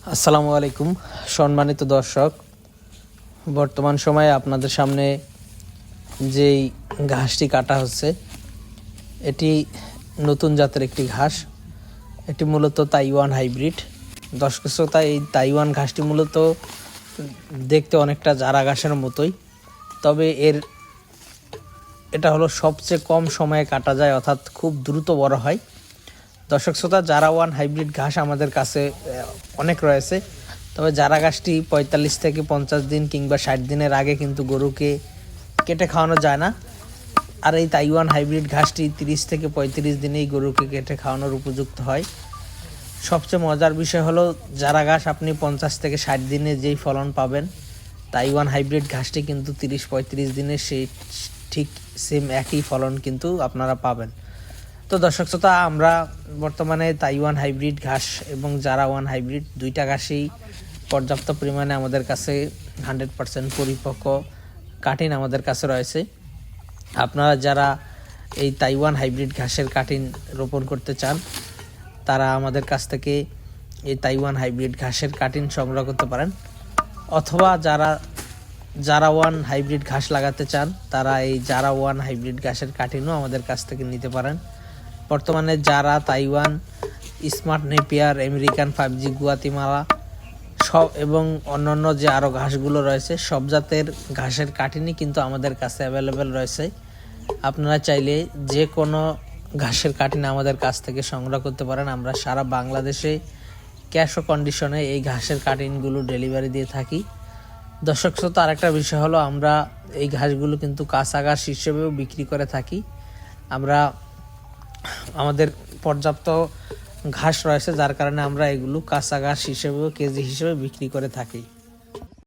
আসসালামু আলাইকুম সম্মানিত দর্শক, বর্তমান সময়ে আপনাদের সামনে যেই ঘাসটি কাটা হচ্ছে এটি নতুন জাতের একটি ঘাস। এটি মূলত তাইওয়ান হাইব্রিড। দর্শক শ্রোতা, এই তাইওয়ান ঘাসটি মূলত দেখতে অনেকটা জারা ঘাসের মতোই, তবে এটা হলো সবচেয়ে কম সময়ে কাটা যায়, অর্থাৎ খুব দ্রুত বড় হয়। দর্শক শ্রোতা, জারা ওয়ান হাইব্রিড ঘাস আমাদের কাছে অনেক রয়েছে, তবে জারা ঘাসটি 45 থেকে 50 দিন কিংবা 60 দিনের আগে কিন্তু গরুকে কেটে খাওয়ানো যায় না। আর এই তাইওয়ান হাইব্রিড ঘাসটি 30 থেকে 35 দিনেই গরুকে কেটে খাওয়ানোর উপযুক্ত হয়। সবচেয়ে মজার বিষয় হলো, জারা ঘাস আপনি 50 থেকে 60 দিনে যেই ফলন পাবেন, তাইওয়ান হাইব্রিড ঘাসটি কিন্তু 30-35 দিনে সেই ঠিক সেম একই ফলন কিন্তু আপনারা পাবেন। তো দর্শক শ্রোতা, আমরা বর্তমানে তাইওয়ান হাইব্রিড ঘাস এবং জারা ওয়ান হাইব্রিড দুইটা ঘাসই পর্যাপ্ত পরিমাণে আমাদের কাছে 100% পরিপক্ক কাটিন আমাদের কাছে রয়েছে। আপনারা যারা এই তাইওয়ান হাইব্রিড ঘাসের কাটিন রোপণ করতে চান, তারা আমাদের কাছ থেকে এই তাইওয়ান হাইব্রিড ঘাসের কাটিন সংগ্রহ করতে পারেন, অথবা যারা জারা ওয়ান হাইব্রিড ঘাস লাগাতে চান তারা এই জারা ওয়ান হাইব্রিড ঘাসের কাটিনও আমাদের কাছ থেকে নিতে পারেন। বর্তমানে Zara, Taiwan, smart Napier, American 5G Guatemala সব এবং অন্যান্য যে আরও ঘাসগুলো রয়েছে, সব জাতের ঘাসের কাটিনই কিন্তু আমাদের কাছে অ্যাভেলেবেল রয়েছে। আপনারা চাইলে যে কোনো ঘাসের কাটিন আমাদের কাছ থেকে সংগ্রহ করতে পারেন। আমরা সারা বাংলাদেশে ক্যাশ ও কন্ডিশনে এই ঘাসের কাটিনগুলো ডেলিভারি দিয়ে থাকি। দর্শক শ্রোতা, আরেকটা বিষয় হলো, আমরা এই ঘাসগুলো কিন্তু কাঁচা ঘাস হিসেবেও বিক্রি করে থাকি। আমাদের পর্যাপ্ত ঘাস রয়েছে, যার কারণে আমরা এগুলো কাঁচা ঘাস হিসেবেও কেজি হিসেবে বিক্রি করে থাকি।